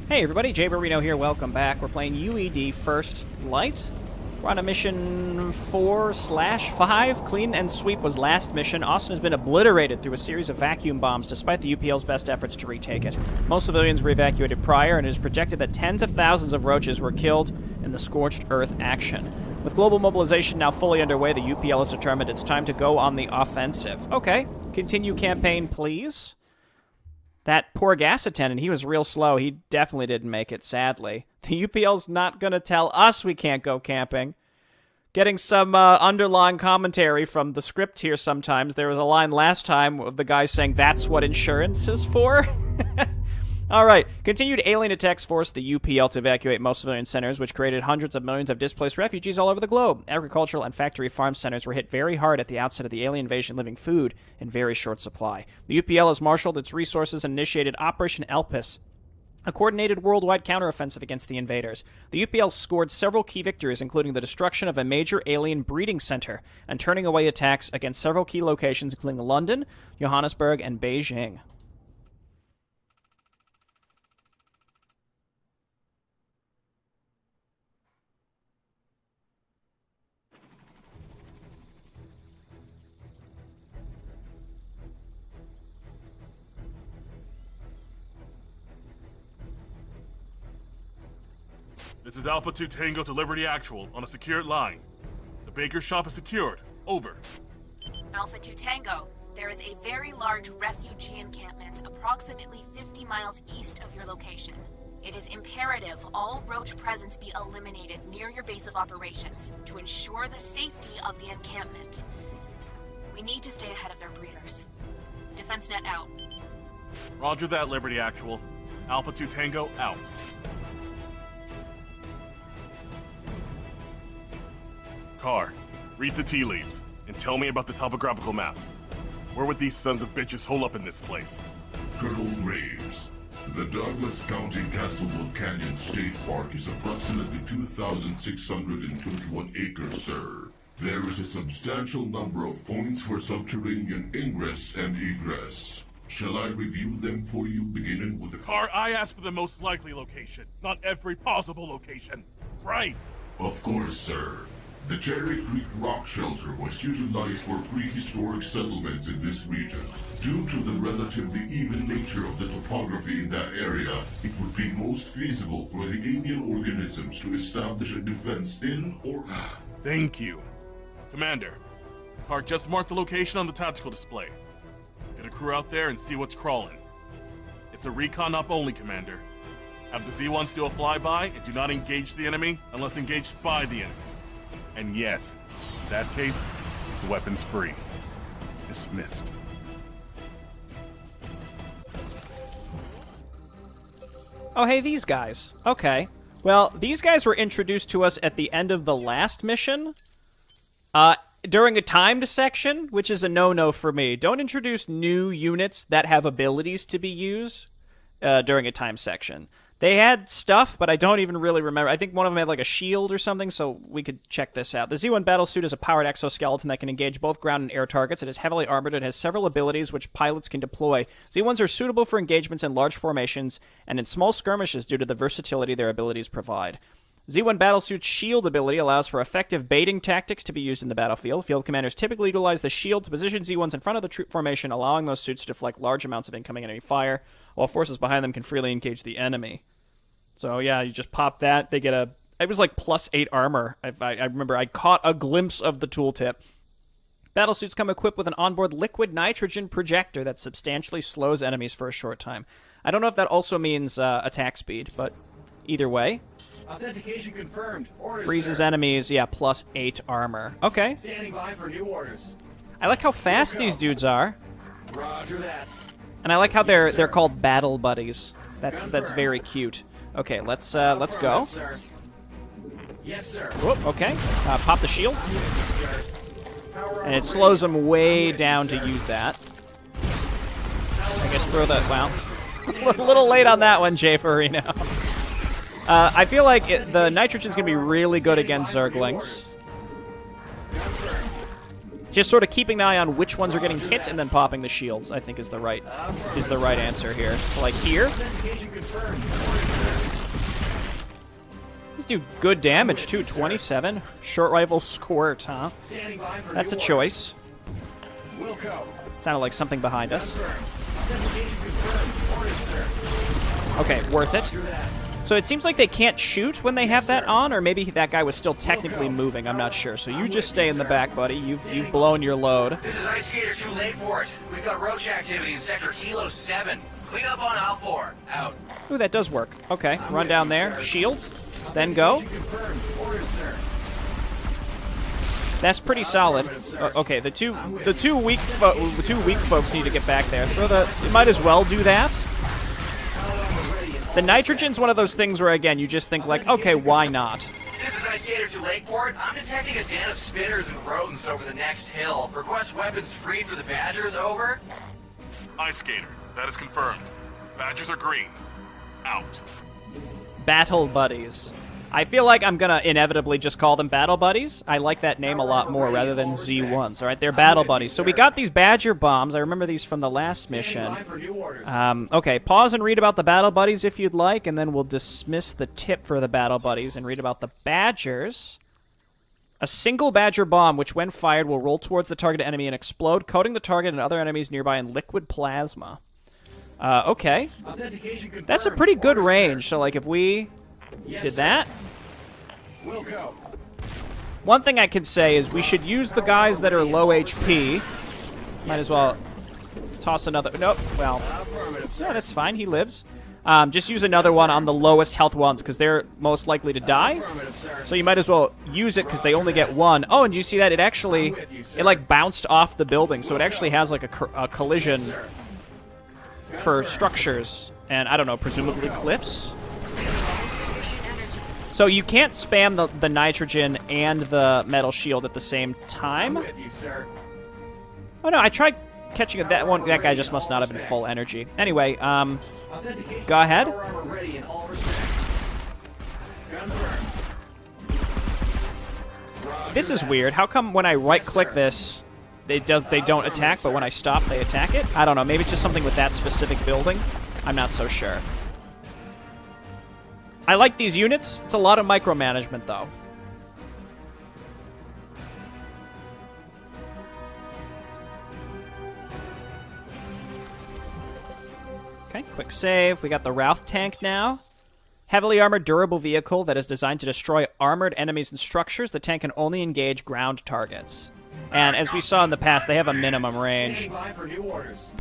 Hey everybody, Jay Barrino here, welcome back. We're playing UED First Light. We're on a mission 4/5. Clean and sweep was last mission. Austin has been obliterated through a series of vacuum bombs despite the UPL's best efforts to retake it. Most civilians were evacuated prior, and it is projected that tens of thousands of roaches were killed in the scorched earth action. With global mobilization now fully underway, the UPL has determined it's time to go on the offensive. Okay, continue campaign, please. That poor gas attendant, he was real slow. He definitely didn't make it, sadly. The UPL's not going to tell us we can't go camping. Getting some underlying commentary from the script here sometimes. There was a line last time of the guy saying, "That's what insurance is for?" Alright, continued alien attacks forced the UPL to evacuate most civilian centers, which created hundreds of millions of displaced refugees all over the globe. Agricultural and factory farm centers were hit very hard at the outset of the alien invasion, leaving food in very short supply. The UPL has marshaled its resources and initiated Operation Elpis, a coordinated worldwide counteroffensive against the invaders. The UPL scored several key victories, including the destruction of a major alien breeding center and turning away attacks against several key locations, including London, Johannesburg, and Beijing. This is Alpha 2 Tango to Liberty Actual on a secured line. The baker's shop is secured. Over. Alpha 2 Tango, there is a very large refugee encampment approximately 50 miles east of your location. It is imperative all roach presence be eliminated near your base of operations to ensure the safety of the encampment. We need to stay ahead of their breeders. Defense net out. Roger that, Liberty Actual. Alpha 2 Tango out. Car, read the tea leaves, and tell me about the topographical map. Where would these sons of bitches hole up in this place? Colonel Graves, the Douglas County Castlewood Canyon State Park is approximately 2,621 acres, sir. There is a substantial number of points for subterranean ingress and egress. Shall I review them for you, beginning with the Car, I asked for the most likely location, not every possible location. Right. Of course, sir. The Cherry Creek Rock Shelter was utilized for prehistoric settlements in this region. Due to the relatively even nature of the topography in that area, it would be most feasible for the alien organisms to establish a defense in or... Thank you. Commander, Car just marked the location on the tactical display. Get a crew out there and see what's crawling. It's a recon up only, Commander. Have the Z-1s do a flyby and do not engage the enemy unless engaged by the enemy. And yes, in that case, it's weapons free. Dismissed. Oh, hey, these guys. Okay. Well, these guys were introduced to us at the end of the last mission, during a timed section, which is a no-no for me. Don't introduce new units that have abilities to be used during a timed section. They had stuff, but I don't even really remember. I think one of them had like a shield or something, so we could check this out. The Z1 battlesuit is a powered exoskeleton that can engage both ground and air targets. It is heavily armored and has several abilities which pilots can deploy. Z1s are suitable for engagements in large formations and in small skirmishes due to the versatility their abilities provide. Z1 battlesuit's shield ability allows for effective baiting tactics to be used in the battlefield. Field commanders typically utilize the shield to position Z1s in front of the troop formation, allowing those suits to deflect large amounts of incoming enemy fire, while forces behind them can freely engage the enemy. So yeah, you just pop that. They get it was like +8 armor. I remember I caught a glimpse of the tooltip. Battlesuits come equipped with an onboard liquid nitrogen projector that substantially slows enemies for a short time. I don't know if that also means attack speed, but either way. Authentication confirmed. Orders, freezes sir. enemies, yeah, +8 armor. Okay. Standing by for new orders. I like how fast these dudes are. Roger that. And I like how Yes, they're called battle buddies. That's very cute. Okay, let's go. Sir. Yes, sir. Whoop, okay. Pop the shield. Sir. And it slows them way down to use that. I guess throw that, wow. A little late on that one, Jay Farino. I feel like the nitrogen's going to be really good against Zerglings. Just sort of keeping an eye on which ones are getting hit and then popping the shields, I think is the right answer here. So like here. do good damage, too. 27. Short rifle squirt, huh? Standing by for That's a new choice. orders. Wilco. Sounded like something behind us. Confirmed. Authentication confirmed. Orders, sir. Okay, worth it. Roger that. So it seems like they can't shoot when they have that on, or maybe that guy was still technically moving. I'm not sure. So you just stay in the back, buddy. You've blown your load. This is Ice Skater 2 Lakeport. We've got roach activity in Sector Kilo 7. Clean up on aisle 4. Out. Ooh, that does work. Okay, run down there. Shield. Then go. Confirmed. Orders, sir. That's pretty solid. Okay, the two weak folks need to get back there. You might as well do that. The nitrogen's one of those things where, again, you just think like, okay, why not? This is Ice Skater 2 Lakeport. I'm detecting a den of spinners and rodents over the next hill. Request weapons free for the badgers. Over. Ice Skater, that is confirmed. Badgers are green. Out. Battle buddies. I feel like I'm gonna inevitably just call them battle buddies. I like that name a lot more rather than Z1s. All right, they're battle buddies. So we got these Badger bombs. I remember these from the last mission. Standing by for new orders. Okay, pause and read about the battle buddies if you'd like, and then we'll dismiss the tip for the battle buddies and read about the Badgers. A single Badger bomb, which when fired will roll towards the target enemy and explode, coating the target and other enemies nearby in liquid plasma. Okay. Authentication confirmed. That's a pretty good Orders, range, sir. so like if we Yes, did sir. that... Wilco. One thing I could say is we should use the guys that are low HP. Might as well toss another... Nope, well... Affirmative, sir. No, that's fine, he lives. Just use another one on the lowest health ones, because they're most likely to die. Affirmative, sir. So you might as well use it, because they only get one. Oh, and do you see that? It actually... It, like, bounced off the building, so it actually has, like, a collision Sir. for structures. And, I don't know, presumably cliffs? So you can't spam the nitrogen and the metal shield at the same time. With you, sir. Oh no, I tried catching it. That guy just must not have been full energy. Anyway, Authentication. Go ahead. Power armor ready in all respects. Confirmed. Roger this is that. weird. How come when I right-click this, they don't attack, but when I stop, they attack it? I don't know. Maybe it's just something with that specific building. I'm not so sure. I like these units. It's a lot of micromanagement, though. Okay, quick save. We got the Routh tank now. Heavily armored, durable vehicle that is designed to destroy armored enemies and structures. The tank can only engage ground targets. And as we saw in the past, they have a minimum range. Standing by for new orders.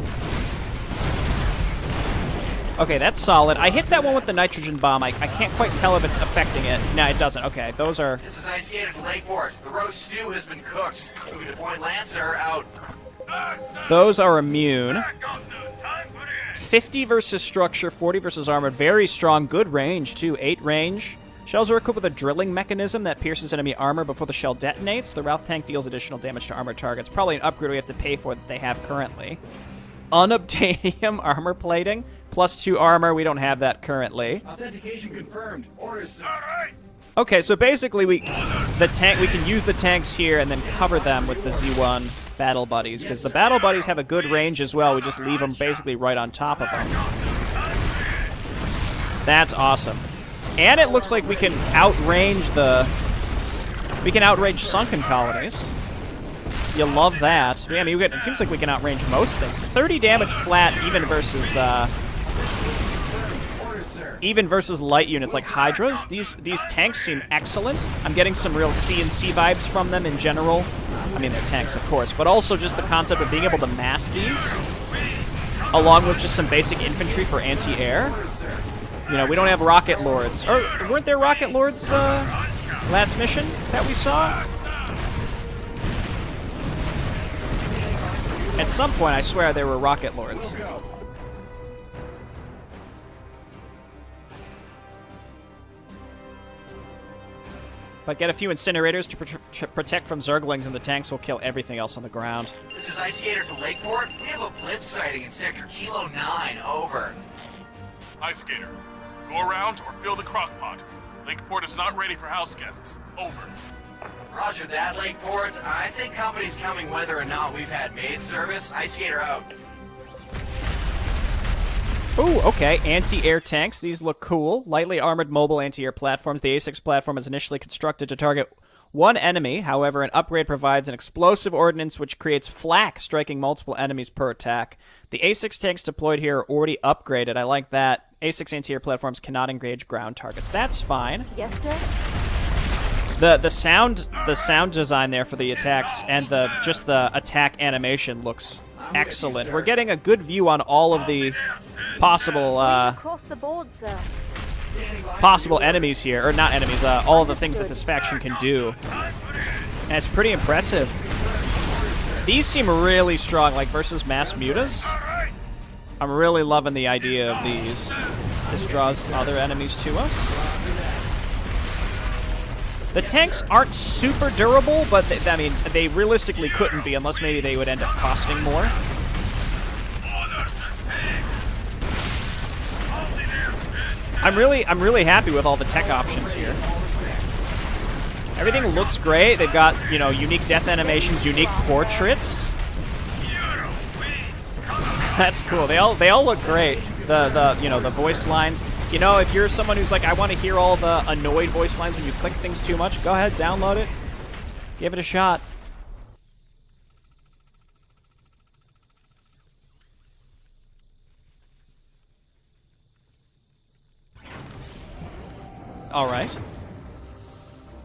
Okay, that's solid. I hit that one with the nitrogen bomb. I can't quite tell if it's affecting it. No, it doesn't. Okay, those are... This is Ice Skater 2 Lakeport. The roast stew has been cooked. Moving to Point Lancer. Out. Those are immune. 50 versus structure, 40 versus armored. Very strong. Good range, too. 8 range. Shells are equipped with a drilling mechanism that pierces enemy armor before the shell detonates. The Routh tank deals additional damage to armored targets. Probably an upgrade we have to pay for that they have currently. Unobtainium armor plating. +2 armor. We don't have that currently. Authentication confirmed. Orders, sir. Okay, so basically we can use the tanks here and then cover them with the Z1 battle buddies, because the battle buddies have a good range as well. We just leave them basically right on top of them. That's awesome. And it looks like we can outrange sunken colonies. You love that. I mean, it seems like we can outrange most things. 30 damage flat, even versus light units like Hydras. These tanks seem excellent. I'm getting some real CNC vibes from them in general. I mean, they're tanks, of course, but also just the concept of being able to mass these, along with just some basic infantry for anti-air. You know, we don't have rocket lords. Or weren't there rocket lords last mission that we saw? At some point, I swear there were rocket lords. But get a few incinerators to protect from Zerglings, and the tanks will kill everything else on the ground. This is Ice Skater 2 Lakeport. We have a blitz sighting in Sector Kilo 9. Over. Ice Skater, go around or fill the crock pot. Lakeport is not ready for house guests. Over. Roger that, Lakeport. I think company's coming whether or not we've had maid service. Ice Skater out. Ooh, okay. Anti-air tanks. These look cool. Lightly armored mobile anti-air platforms. The A6 platform is initially constructed to target one enemy. However, an upgrade provides an explosive ordnance which creates flak, striking multiple enemies per attack. The A6 tanks deployed here are already upgraded. I like that. A6 anti-air platforms cannot engage ground targets. That's fine. Yes, sir. The sound design there for the attacks and just the attack animation looks excellent. We're getting a good view on all of the possible Across the board, sir. possible enemies here, or not enemies, all of the things that this faction can do. And it's pretty impressive. These seem really strong, like versus mass mutas. I'm really loving the idea of these. This draws other enemies to us. The tanks aren't super durable, but I mean, they realistically couldn't be unless maybe they would end up costing more. I'm really happy with all the tech options here. Everything looks great. They've got, you know, unique death animations, unique portraits. That's cool. They all look great. The voice lines. You know, if you're someone who's like, I want to hear all the annoyed voice lines when you click things too much, go ahead, download it. Give it a shot. All right.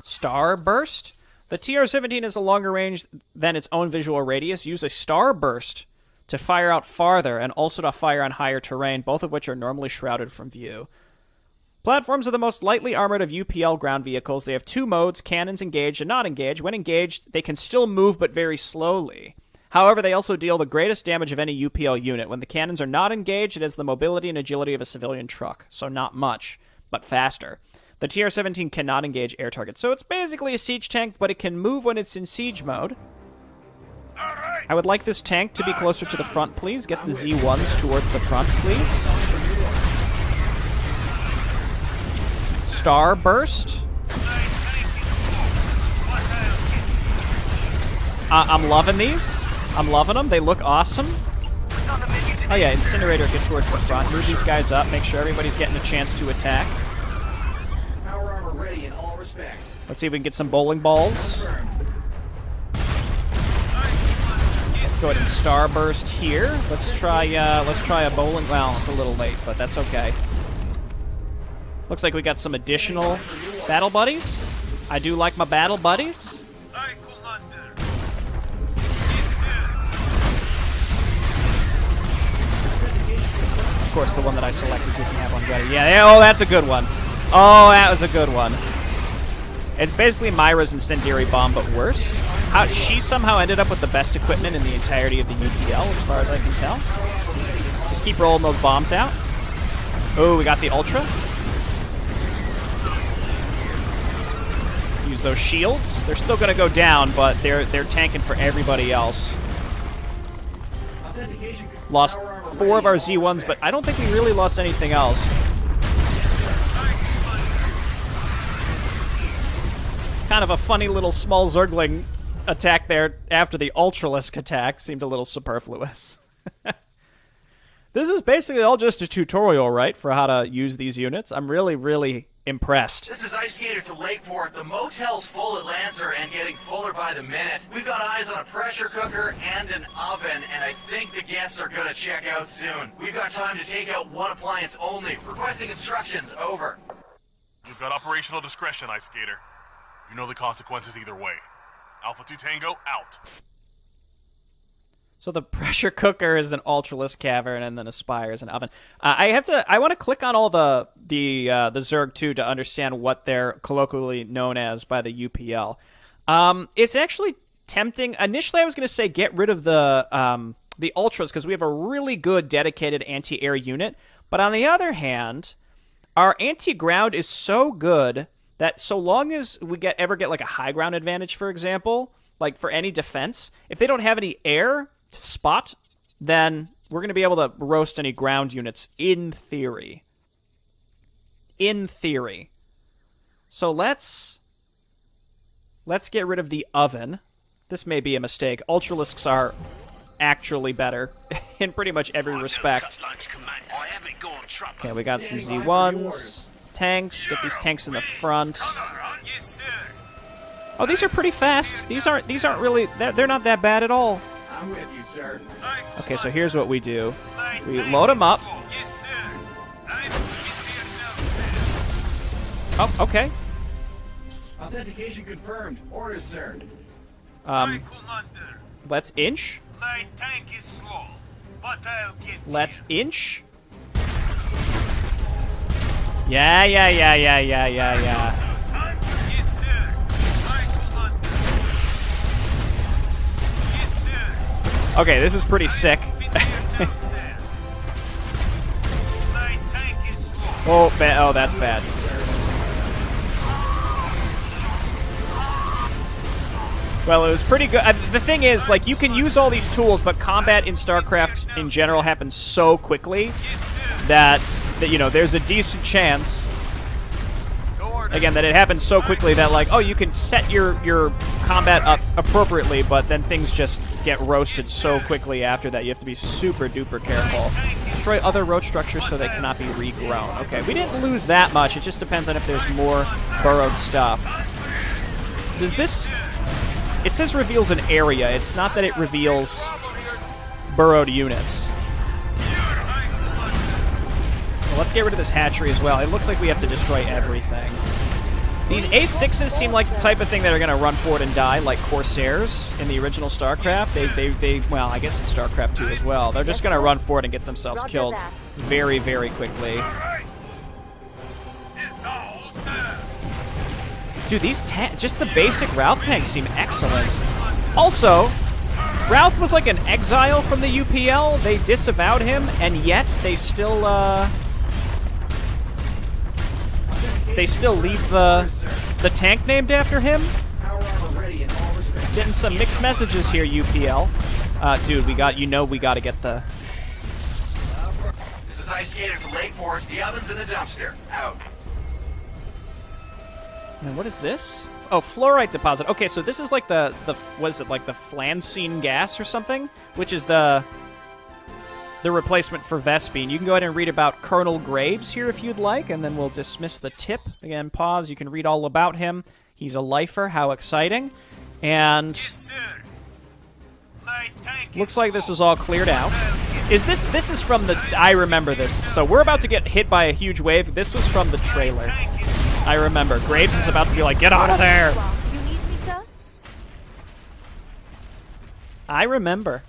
Starburst. The TR-17 is a longer range than its own visual radius. Use a starburst to fire out farther and also to fire on higher terrain, both of which are normally shrouded from view. Platforms are the most lightly armored of UPL ground vehicles. They have two modes, cannons engaged and not engaged. When engaged, they can still move but very slowly. However, they also deal the greatest damage of any UPL unit. When the cannons are not engaged, it has the mobility and agility of a civilian truck. So not much, but faster. The TR-17 cannot engage air targets. So it's basically a siege tank, but it can move when it's in siege mode. I would like this tank to be closer to the front, please. Get the Z1s towards the front, please. Starburst. I'm loving these. I'm loving them. They look awesome. Oh yeah, Incinerator, get towards the front. Move these guys up. Make sure everybody's getting a chance to attack. Power armor ready in all respects. Let's see if we can get some bowling balls. Let's go ahead and starburst here. Let's try a bowling. Well, it's a little late, but that's okay. Looks like we got some additional battle buddies. I do like my battle buddies. Of course, the one that I selected didn't have one ready. Yeah, oh, that's a good one. Oh, that was a good one. It's basically Myra's incendiary bomb, but worse. She somehow ended up with the best equipment in the entirety of the UPL, as far as I can tell. Just keep rolling those bombs out. Oh, we got the Ultra. Use those shields. They're still going to go down, but they're tanking for everybody else. Lost 4 of our Z1s, but I don't think we really lost anything else. Kind of a funny little small Zergling attack there after the Ultralisk attack. Seemed a little superfluous. This is basically all just a tutorial, right, for how to use these units. I'm really, really impressed. This is Ice Skater to Lakeport. The motel's full at Lancer and getting fuller by the minute. We've got eyes on a pressure cooker and an oven, and I think the guests are gonna check out soon. We've got time to take out one appliance only. Requesting instructions, over. You've got operational discretion, Ice Skater. You know the consequences either way. Alpha 2 Tango, out. So the pressure cooker is an Ultralisk cavern, and then a spire is an oven. I want to click on all the Zerg too to understand what they're colloquially known as by the UPL. It's actually tempting. Initially, I was going to say get rid of the Ultras because we have a really good dedicated anti-air unit. But on the other hand, our anti-ground is so good that so long as we ever get like a high ground advantage, for example, like for any defense, if they don't have any air to spot, then we're going to be able to roast any ground units in theory. In theory. So let's get rid of the oven. This may be a mistake. Ultralisks are actually better in pretty much every respect. Okay, we got some Z1s. Tanks. Get these tanks in the front. Oh, these are pretty fast. These aren't really... They're not that bad at all. I'm with you, sir. Okay, so here's what we do. We load them up. Oh, okay. Authentication confirmed. Orders, sir. Let's inch. My tank is slow, but I'll get Let's inch. Yeah. Yes, sir. My commander. Yes, sir. Okay, this is pretty sick. My tank is slow. Oh, that's bad. Well, it was pretty good. The thing is, like, you can use all these tools, but combat in StarCraft in general happens so quickly that you know, there's a decent chance, again, that it happens so quickly that, like, oh, you can set your combat up appropriately, but then things just get roasted so quickly after that. You have to be super duper careful. Destroy other road structures so they cannot be regrown. Okay, we didn't lose that much. It just depends on if there's more burrowed stuff. Does this... It says reveals an area. It's not that it reveals burrowed units. Well, let's get rid of this hatchery as well. It looks like we have to destroy everything. These A6s seem like the type of thing that are going to run forward and die, like Corsairs in the original StarCraft. They well, I guess in StarCraft 2 as well. They're just going to run forward and get themselves killed very, very quickly. Dude, these just the basic Routh tanks seem excellent. Also, Routh was like an exile from the UPL. They disavowed him, and yet they still leave the tank named after him. Getting some mixed messages here, UPL. Dude, we got to get the... This is Ice Gator to Lakeport. The oven's in the dumpster. Out. And what is this? Oh, fluorite deposit. Okay, so this is like the what is it, like the flancine gas or something? Which is the replacement for Vespine. You can go ahead and read about Colonel Graves here if you'd like, and then we'll dismiss the tip. Again, pause. You can read all about him. He's a lifer. How exciting. And looks like this is all cleared out. This is from the... I remember this. So we're about to get hit by a huge wave. This was from the trailer. I remember. Graves is about to be like, get out of there! You need me, sir? I remember.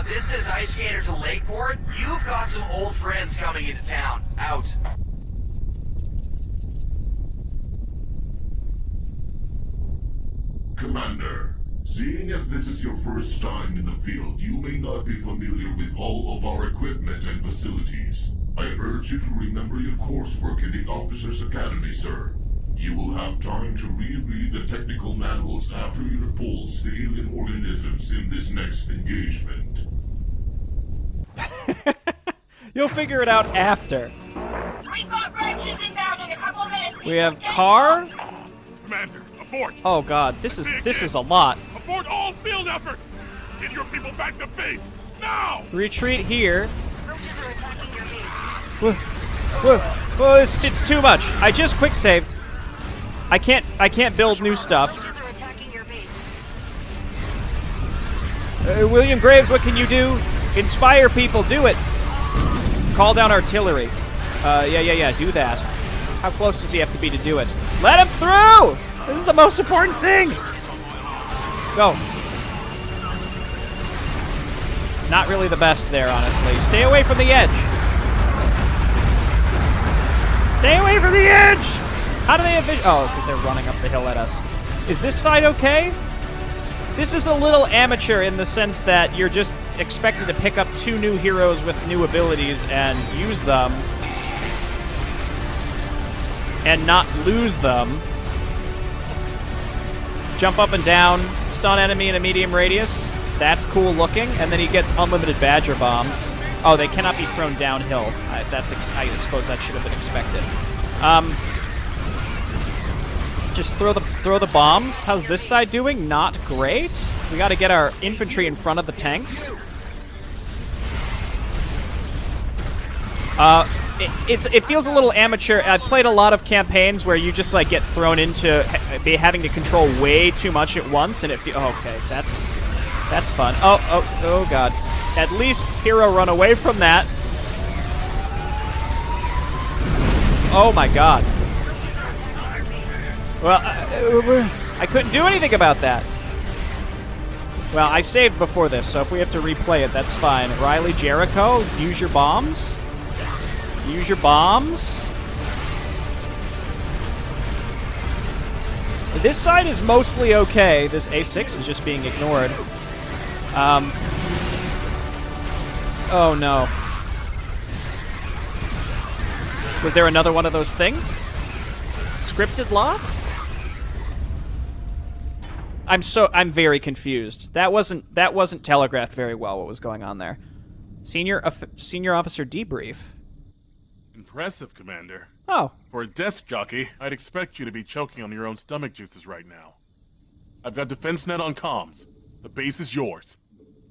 This is Ice Skater to Lakeport. You've got some old friends coming into town. Out. Commander, seeing as this is your first time in the field, you may not be familiar with all of our equipment and facilities. I urge you to remember your coursework in the Officers Academy, sir. You will have time to reread the technical manuals after you repulse the alien organisms in this next engagement. You'll figure it out after. We've got branches inbound in a couple minutes. We have car. Commander, abort! Oh god, this is a lot. Abort all field efforts! Get your people back to base, now! Retreat here. Roaches are attacking your base. Whoa, it's too much. I just quick saved. I can't build new stuff. Roaches are attacking your base. William Graves, what can you do? Inspire people, do it. Call down artillery. Yeah, do that. How close does he have to be to do it? Let him through! This is the most important thing! Go. Not really the best there, honestly. Stay away from the edge. Stay away from the edge! How do they have vision? Oh, because they're running up the hill at us. Is this side okay? This is a little amateur in the sense that you're just expected to pick up 2 new heroes with new abilities and use them and not lose them. Jump up and down, stun enemy in a medium radius. That's cool looking. And then he gets unlimited Badger bombs. Oh, they cannot be thrown downhill. I suppose that should have been expected. Just throw the bombs. How's this side doing? Not great. We got to get our infantry in front of the tanks. It feels a little amateur. I've played a lot of campaigns where you just like get thrown into having to control way too much at once, and it feels okay. That's fun. Oh god. At least Hero run away from that. Oh my god. Well, I couldn't do anything about that. Well, I saved before this, so if we have to replay it, that's fine. Riley Jericho, use your bombs. Use your bombs. This side is mostly okay. This A6 is just being ignored. Oh no. Was there another one of those things? Scripted loss? I'm very confused. That wasn't telegraphed very well what was going on there. Senior officer debrief. Impressive, Commander. Oh. For a desk jockey, I'd expect you to be choking on your own stomach juices right now. I've got defense net on comms. The base is yours.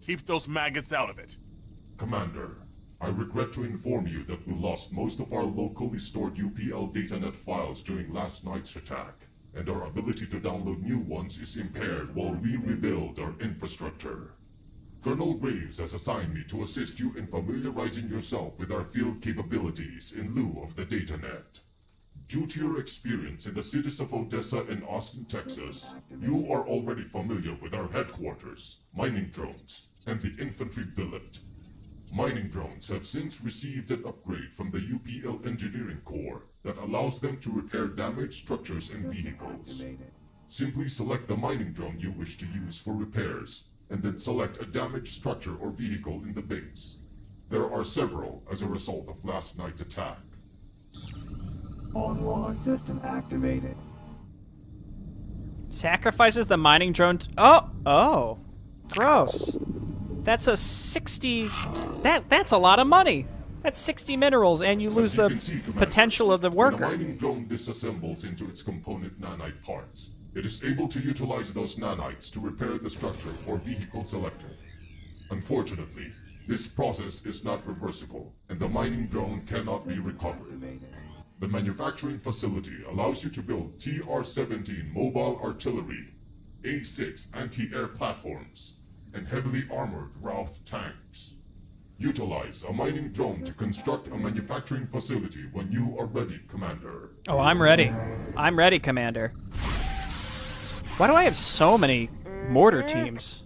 Keep those maggots out of it. Commander, I regret to inform you that we lost most of our locally stored UPL datanet files during last night's attack, and our ability to download new ones is impaired while we rebuild our infrastructure. Colonel Graves has assigned me to assist you in familiarizing yourself with our field capabilities in lieu of the datanet. Due to your experience in the cities of Odessa and Austin, Texas, you are already familiar with our headquarters, mining drones, and the infantry billet. Mining drones have since received an upgrade from the UPL Engineering Corps that allows them to repair damaged structures and vehicles. Simply select the mining drone you wish to use for repairs, and then select a damaged structure or vehicle in the base. There are several as a result of last night's attack. Online system activated. Sacrifices the mining drone. Oh, gross. That's a 60. That's a lot of money. That's 60 minerals, and you lose the potential of the worker. When a mining drone disassembles into its component nanite parts, it is able to utilize those nanites to repair the structure or vehicle selected. Unfortunately, this process is not reversible, and the mining drone cannot be recovered. The manufacturing facility allows you to build TR-17 mobile artillery, A6 anti-air platforms, and heavily armored Routh tanks. Utilize a mining drone to construct a manufacturing facility when you are ready, Commander. Oh, I'm ready. I'm ready, Commander. Why do I have so many mortar teams?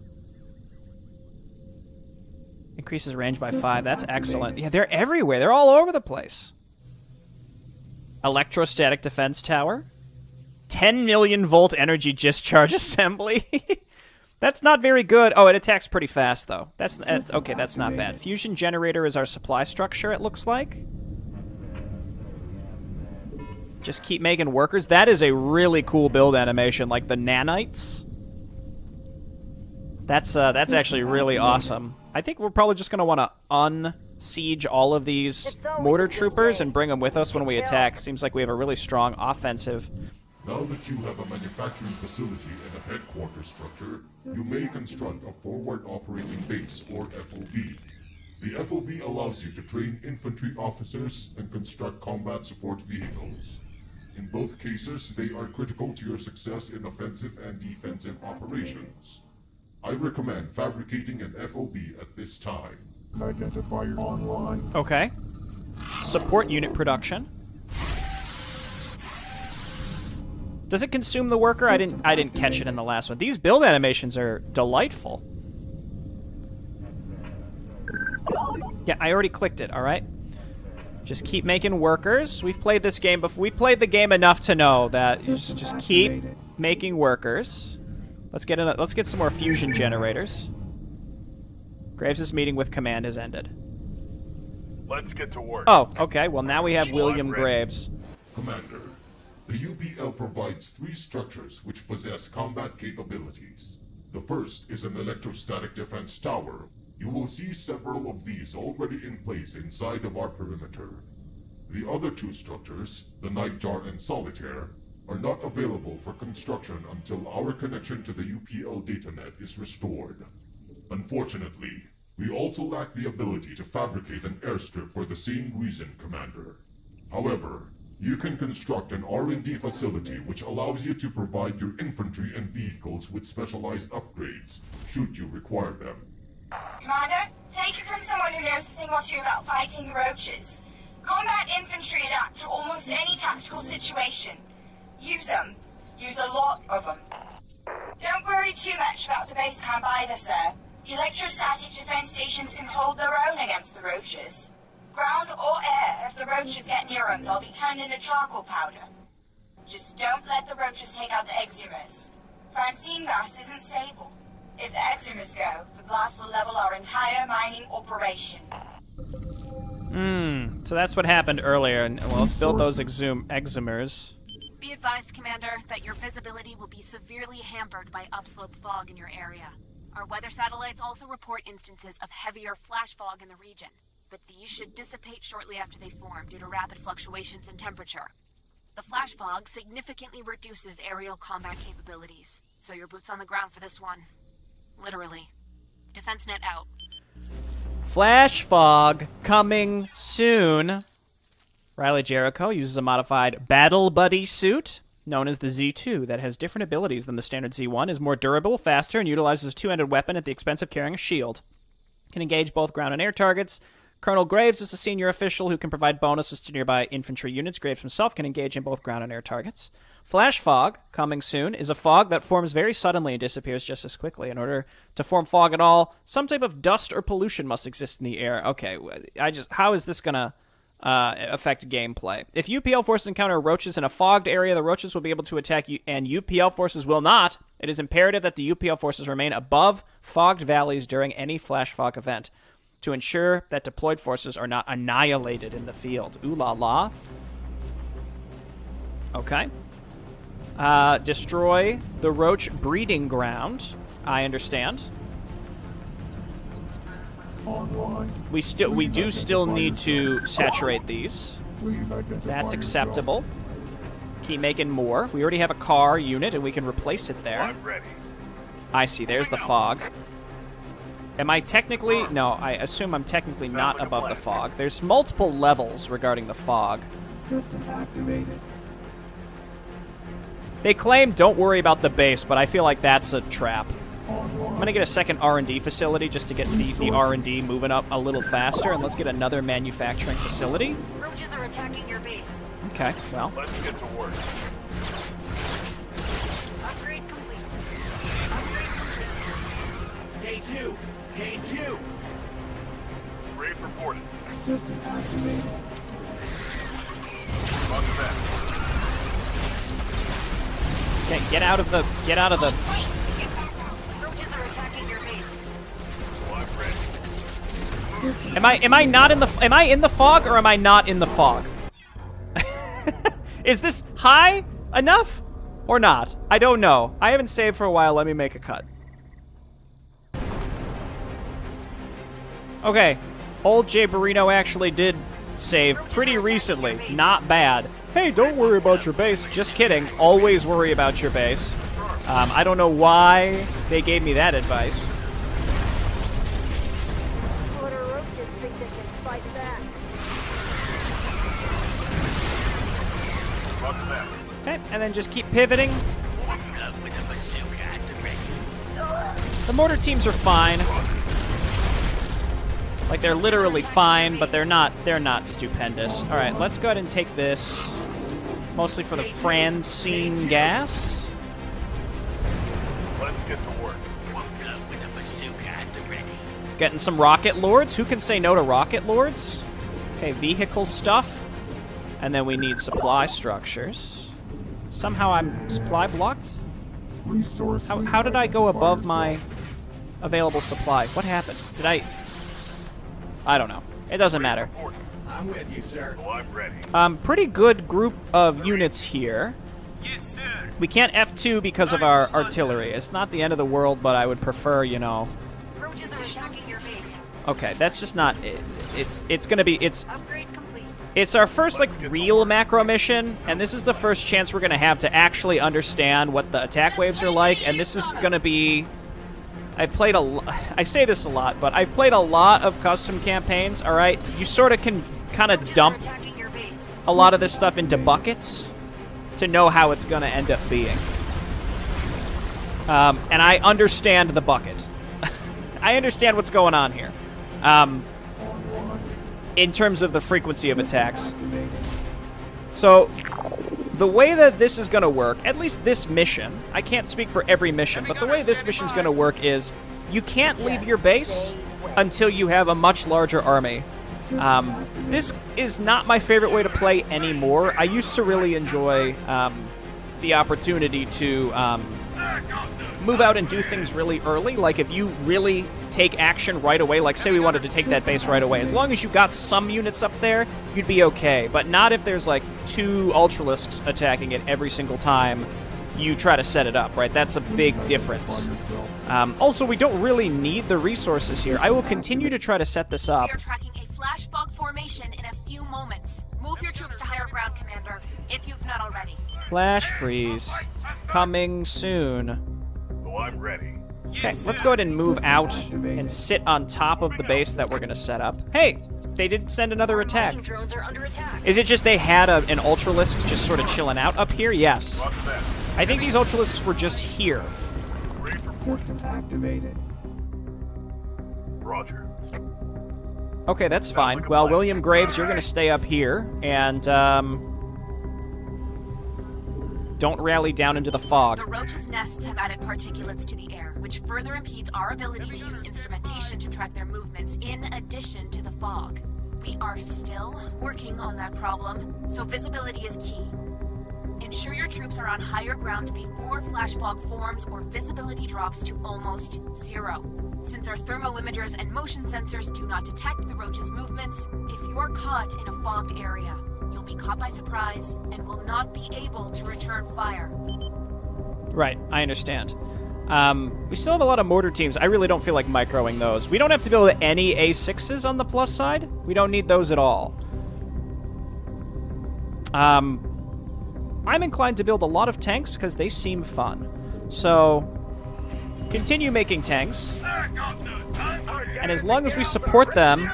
Increases range by 5. That's excellent. Yeah, they're everywhere. They're all over the place. Electrostatic defense tower. 10 million volt energy discharge assembly. That's not very good. Oh, it attacks pretty fast, though. That's okay, that's not bad. Fusion generator is our supply structure, it looks like. Just keep making workers. That is a really cool build animation, like the nanites. That's actually really awesome. I think we're probably just going to want to unsiege all of these mortar troopers and bring them with us when we attack. Seems like we have a really strong offensive. Now that you have a manufacturing facility and a headquarters structure, you may construct a forward operating base, or FOB. The FOB allows you to train infantry officers and construct combat support vehicles. In both cases, they are critical to your success in offensive and defensive operations. I recommend fabricating an FOB at this time. Identifiers online. Okay. Support unit production. Does it consume the worker? I didn't catch it in the last one. These build animations are delightful. Yeah, I already clicked it, all right? Just keep making workers. We've played this game before. We played the game enough to know that you just keep making workers. Let's get some more fusion generators. Graves' meeting with command has ended. Let's get to work. Oh, okay. Well, now we have William Graves. Commander, the UPL provides 3 structures which possess combat capabilities. The first is an electrostatic defense tower. You will see several of these already in place inside of our perimeter. The other two structures, the Nightjar and Solitaire, are not available for construction until our connection to the UPL datanet is restored. Unfortunately, we also lack the ability to fabricate an airstrip for the same reason, Commander. However, you can construct an R&D facility which allows you to provide your infantry and vehicles with specialized upgrades, should you require them. Commander, take it from someone who knows a thing or two about fighting the roaches. Combat infantry adapt to almost any tactical situation. Use them. Use a lot of them. Don't worry too much about the base camp either, sir. Electrostatic defense stations can hold their own against the roaches. Ground or air, if the roaches get near them, they'll be turned into charcoal powder. Just don't let the roaches take out the exhumers. Francine gas isn't stable. If the exhumers go, the blast will level our entire mining operation. So that's what happened earlier, and well, let's build those exhumers. Be advised, Commander, that your visibility will be severely hampered by upslope fog in your area. Our weather satellites also report instances of heavier flash fog in the region, but these should dissipate shortly after they form due to rapid fluctuations in temperature. The flash fog significantly reduces aerial combat capabilities, so your boots on the ground for this one. Literally. Defense net out. Flash fog coming soon. Riley Jericho uses a modified Battle Buddy suit, known as the Z2, that has different abilities than the standard Z1, is more durable, faster, and utilizes a two-handed weapon at the expense of carrying a shield. Can engage both ground and air targets. Colonel Graves is a senior official who can provide bonuses to nearby infantry units. Graves himself can engage in both ground and air targets. Flash fog, coming soon, is a fog that forms very suddenly and disappears just as quickly. In order to form fog at all, some type of dust or pollution must exist in the air. Okay, how is this gonna affect gameplay? If UPL forces encounter roaches in a fogged area, the roaches will be able to attack you, and UPL forces will not. It is imperative that the UPL forces remain above fogged valleys during any flash fog event to ensure that deployed forces are not annihilated in the field. Ooh la la. Okay. Destroy the roach breeding ground. I understand. We do still need to saturate these. That's acceptable. Keep making more. We already have a car unit, and we can replace it there. I'm ready. I see. There's the fog. Am I technically... No, I assume I'm technically not above the fog. There's multiple levels regarding the fog. System activated. They claim don't worry about the base, but I feel like that's a trap. I'm going to get a second R&D facility just to get the R&D moving up a little faster, and let's get another manufacturing facility. Roaches are attacking your base. Okay, well. Let's get to work. Upgrade complete. K2! K2! Brave reported. System activated. Roger that. Okay, get out of the... Wait! Roaches are attacking your base. Well, I'm ready. System Am I not in the... Am I in the fog, or am I not in the fog? Is this high enough or not? I don't know. I haven't saved for a while. Let me make a cut. Okay. Old Jay Barino actually did save pretty recently. Not bad. Hey, don't worry about your base. Just kidding. Always worry about your base. I don't know why they gave me that advice. What do roaches think they can fight back? Roger that. Okay, and then just keep pivoting. The mortar teams are fine. Like, they're literally fine, but they're not stupendous. All right, let's go ahead and take this. Mostly for the Francine gas. Let's get to work. Getting some rocket lords. Who can say no to rocket lords? Okay, vehicle stuff. And then we need supply structures. Somehow I'm supply blocked? resource. How did I go above my available supply? What happened? Did I don't know. It doesn't matter. I'm with you, sir. Well, I'm ready. Pretty good group of units here. We can't F2 because of our artillery. It's not the end of the world, but I would prefer, you know... Roaches are attacking your base. Okay, that's just not... It's gonna be... Upgrade complete. It's our first, like, real macro mission, and this is the first chance we're gonna have to actually understand what the attack waves are like, and this is gonna be... I've played I say this a lot, but I've played a lot of custom campaigns, alright? You sort of can kind of dump a lot of this stuff into buckets to know how it's gonna end up being. And I understand the bucket. I understand what's going on here. In terms of the frequency of attacks. So, the way that this is going to work, at least this mission, I can't speak for every mission, but the way this mission's going to work is you can't leave your base until you have a much larger army. This is not my favorite way to play anymore. I used to really enjoy the opportunity to move out and do things really early. Like if you really take action right away, like say we wanted to take that base right away, as long as you got some units up there, you'd be okay. But not if there's like 2 Ultralisks attacking it every single time you try to set it up, right? That's a big difference. Also, we don't really need the resources here. I will continue to try to set this up. We are tracking a flash fog formation in a few moments. Move your troops to higher ground, Commander, if you've not already. Flash freeze. Coming soon. Oh, I'm ready. Okay, let's go ahead and move out and sit on top of the base that we're going to set up. Hey, they didn't send another attack. Drones are under attack. Is it just they had an Ultralisk just sort of chilling out up here? Yes. I think these Ultralisks were just here. System activated. Roger. Okay, that's fine. Well, William Graves, you're going to stay up here, and don't rally down into the fog. The roaches' nests have added particulates to the air, which further impedes our ability to use instrumentation to track their movements in addition to the fog. We are still working on that problem, so visibility is key. Ensure your troops are on higher ground before flash fog forms or visibility drops to almost 0. Since our thermo-imagers and motion sensors do not detect the roaches' movements, if you're caught in a fogged area, you'll be caught by surprise and will not be able to return fire. Right, I understand. We still have a lot of mortar teams. I really don't feel like microing those. We don't have to build any A6s on the plus side. We don't need those at all. I'm inclined to build a lot of tanks because they seem fun. So, continue making tanks. And as long as we support them...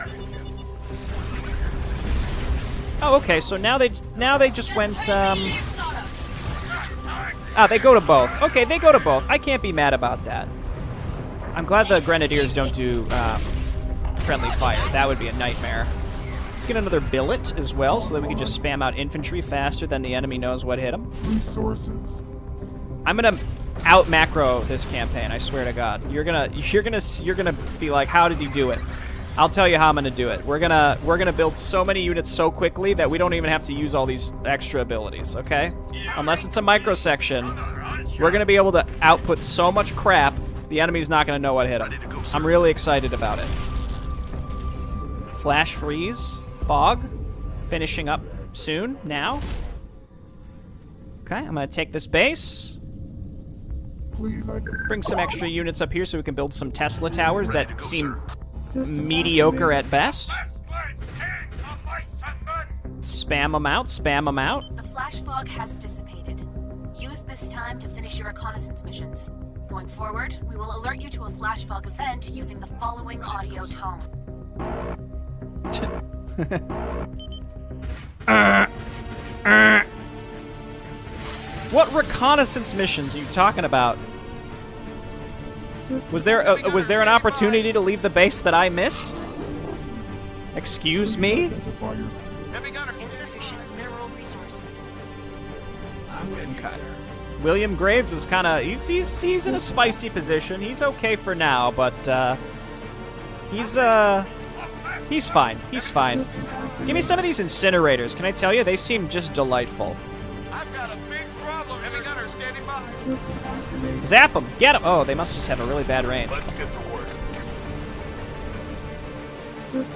Oh, okay, so now they just went, they go to both. Okay, they go to both. I can't be mad about that. I'm glad the Grenadiers don't do friendly fire. That would be a nightmare. Let's get another billet as well, so that we can just spam out infantry faster than the enemy knows what hit them. Resources. I'm gonna out macro this campaign. I swear to God, you're gonna be like, how did he do it? I'll tell you how I'm gonna do it. We're gonna build so many units so quickly that we don't even have to use all these extra abilities. Okay? Unless it's a micro section, we're gonna be able to output so much crap. The enemy's not gonna know what hit him. I'm really excited about it. Flash freeze. Fog, finishing up soon, now. Okay, I'm going to take this base. Bring some extra units up here so we can build some Tesla towers that seem mediocre at best. Spam them out, spam them out. The flash fog has dissipated. Use this time to finish your reconnaissance missions. Going forward, we will alert you to a flash fog event using the following audio tone. What reconnaissance missions are you talking about? Was there an opportunity to leave the base that I missed? Excuse me? Insufficient mineral resources. Okay. William Graves is kind of he's in a spicy position. He's okay for now, but he's fine. He's fine. Give me some of these incinerators. Can I tell you, they seem just delightful. I've got a big problem. Heavy gunner standing by. Zap them. Get them. Oh, they must just have a really bad range. Let's get to work.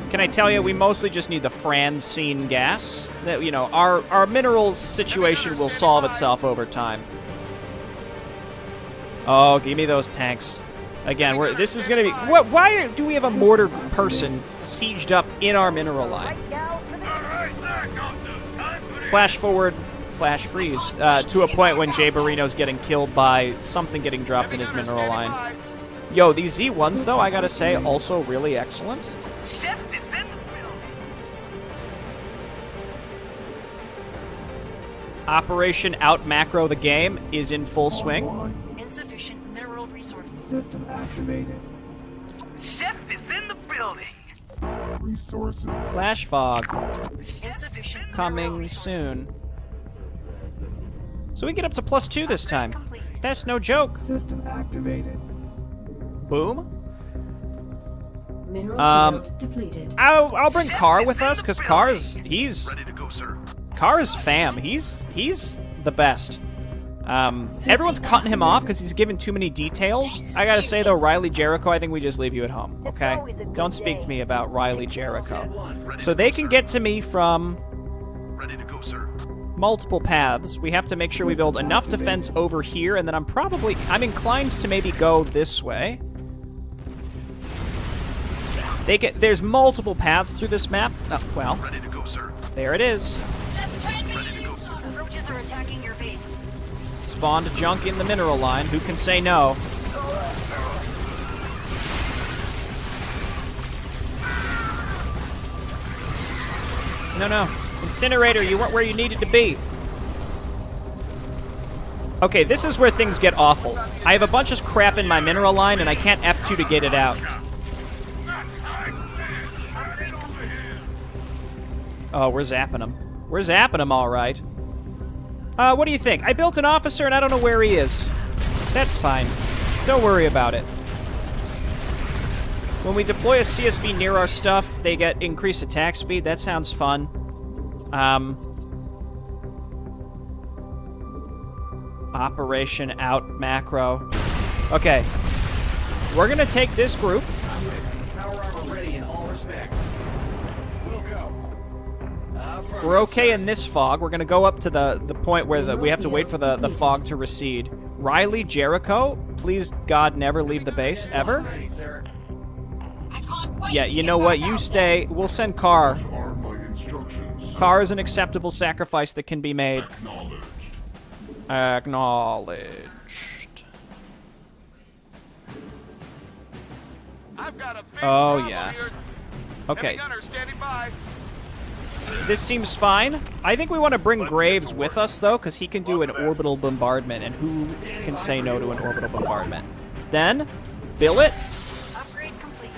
Can I tell you, we mostly just need the Francine gas. That, you know, our minerals situation will solve itself over time. Oh, give me those tanks. Again, this is going to be... Why do we have a mortar person sieged up in our mineral line? Flash forward, flash freeze, to a point when Jay Barrino's getting killed by something getting dropped in his mineral line. Yo, these Z1s, though, I gotta say, also really excellent. Chef is in the building. Operation Out Macro the Game is in full swing. Insufficient mineral resources. System activated. Chef is in the building. Resources. Flash fog Insufficient mineral coming resources. soon. So we get up to +2 this time. That's no joke. System activated. Boom. Mineral field depleted. I'll bring Carr with us, because Carr's Ready to go, sir. Carr's fam. He's the best. Everyone's cutting him off because he's given too many details. I gotta say though, Riley Jericho, I think we just leave you at home, okay? Don't speak to me about Riley Jericho. So they can get to me from Ready to go, sir. multiple paths. We have to make sure we build enough defense over here, and then I'm inclined to maybe go this way. There's multiple paths through this map. Well, Ready to go, sir. there it is. The roaches are attacking your base. Spawned junk in the mineral line. Who can say no? No. Incinerator, you weren't where you needed to be. Okay, this is where things get awful. I have a bunch of crap in my mineral line, and I can't F2 to get it out. Oh, we're zapping him. We're zapping him, all right. What do you think? I built an officer, and I don't know where he is. That's fine. Don't worry about it. When we deploy a CSV near our stuff, they get increased attack speed. That sounds fun. Operation Out Macro. Okay. We're gonna take this group. Power armor ready in all respects. We'll go. We're okay in this fog. We're gonna go up to the point where we have to wait for the fog to recede. Riley Jericho, please God never leave the base ever. Ready, sir. I can't wait Yeah, to you get know what? back You out stay. We'll send Carr. Are my instructions Carr is an acceptable sacrifice that can be made. acknowledged? Acknowledged. I've got a big Oh, problem yeah. here. Okay, Heavy gunner standing by. this seems fine. I think we want to bring Graves with us, though, because he can do an orbital bombardment, and who can say no to an orbital bombardment? Then, bill it, Upgrade complete.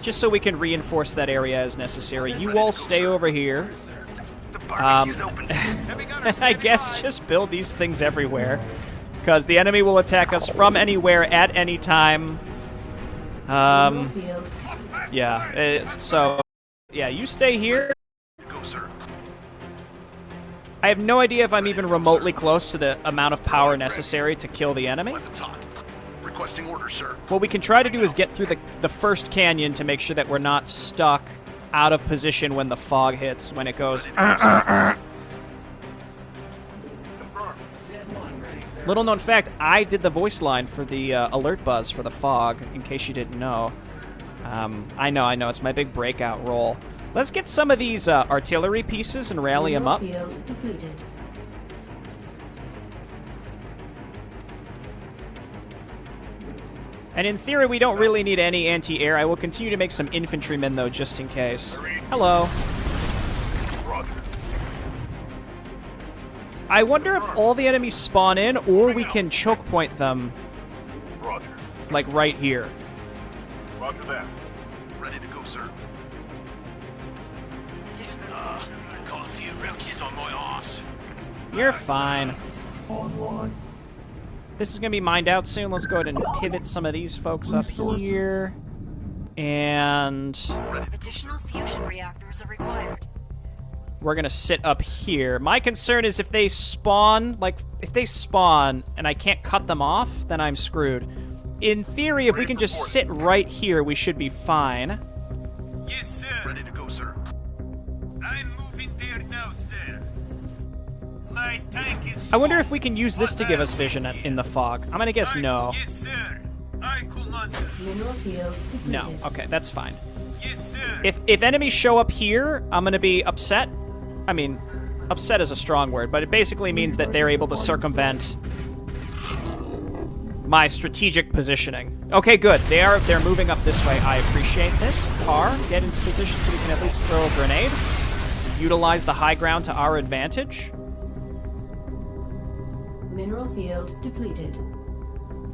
just so we can reinforce that area as necessary. You all stay over here. The barbecue's open. Heavy gunner And I standing guess by. just build these things everywhere, because the enemy will attack us from anywhere at any time. Mineral field. Yeah, so, yeah, you stay here. Go, sir. I have no idea if I'm even remotely close to the amount of power necessary to kill the enemy. Weapons hot. Requesting orders, sir. What we can try to do is get through the first canyon to make sure that we're not stuck out of position when the fog hits, when it goes. Little known fact, I did the voice line for the alert buzz for the fog, in case you didn't know. I know, it's my big breakout role. Let's get some of these artillery pieces and rally them up. Mineral field depleted. And in theory, we don't really need any anti-air. I will continue to make some infantrymen, though, just in case. Hello. I wonder if all the enemies spawn in, or we can choke point them, Roger. like right here. Roger that. Ready to go, sir. Got a few roaches on my arse. You're fine. On one. This is going to be mined out soon. Let's go ahead and pivot some of these folks up here. And Additional fusion reactors are required. we're going to sit up here. My concern is if they spawn, and I can't cut them off, then I'm screwed. In theory, if we can just sit right here, we should be fine. Yes, sir. Ready to go, sir. I'm moving there now, sir. My tank is I wonder if we can use this to give us vision in the fog. I'm gonna guess no. Yes, sir. I commander. Mineral field depleted. No. Okay, that's fine. Yes, sir. If enemies show up here, I'm gonna be upset. I mean, upset is a strong word, but it basically means that they're able to circumvent my strategic positioning. Okay, good. They're moving up this way. I appreciate this. Car, get into position so we can at least throw a grenade. Utilize the high ground to our advantage. Mineral field depleted.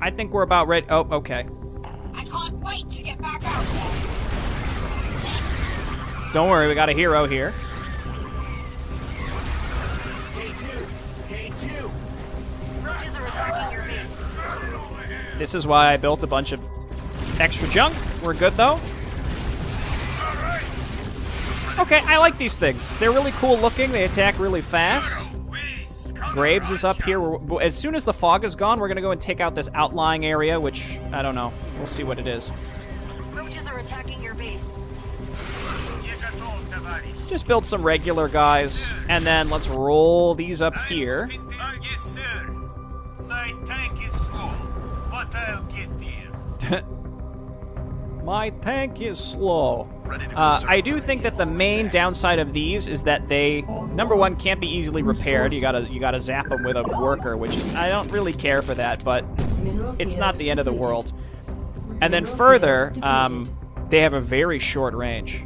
I think we're about ready. Oh, okay. I can't wait to get back out there. Don't worry, we got a hero here. Roaches are attacking your base. This is why I built a bunch of extra junk. We're good, though. Okay, I like these things. They're really cool looking. They attack really fast. Graves is up here. As soon as the fog is gone, we're going to go and take out this outlying area, which, I don't know. We'll see what it is. Roaches are attacking your base. Just build some regular guys, and then let's roll these up here. Yes, sir. My tank is slow, but I'll get there. My tank is slow. I do think that the main downside of these is that they, number one, can't be easily repaired. You gotta zap them with a worker, which I don't really care for that, but it's not the end of the world. And then further, they have a very short range.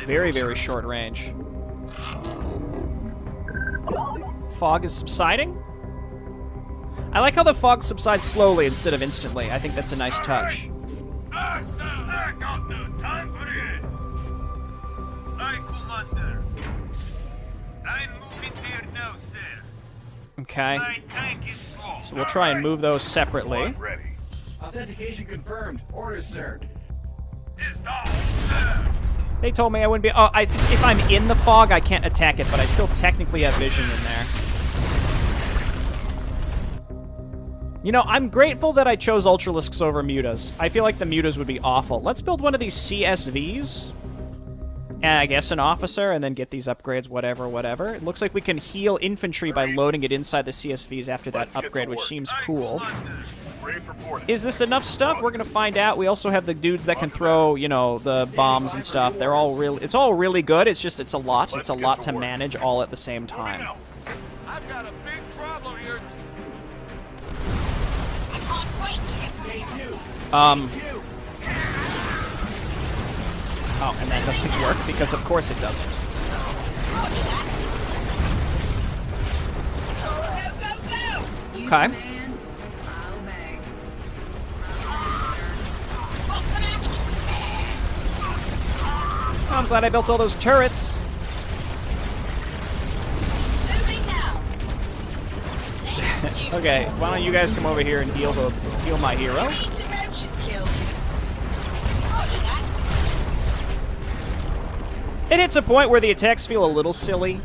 Very, very short range. Fog is subsiding. I like how the fog subsides slowly instead of instantly. I think that's a nice touch. I got no time for it. I commander. I'm moving there now, sir. Okay. My tank is slow. So we'll try and move those separately. Ready. Authentication confirmed. Orders, sir. Is down, sir. They told me I wouldn't be... Oh, if I'm in the fog, I can't attack it, but I still technically have vision in there. You know, I'm grateful that I chose Ultralisks over Mutas. I feel like the Mutas would be awful. Let's build one of these CSVs. And I guess an officer, and then get these upgrades, whatever. It looks like we can heal infantry by loading it inside the CSVs after that upgrade, which seems cool. Is this enough stuff? We're gonna find out. We also have the dudes that can throw, you know, the bombs and stuff. They're all really... It's all really good. It's just, it's a lot. It's a lot to manage all at the same time. I've got a big problem here. Oh, and that doesn't work, because of course it doesn't. Okay. Oh, I'm glad I built all those turrets. Okay, why don't you guys come over here and heal my hero? It hits a point where the attacks feel a little silly,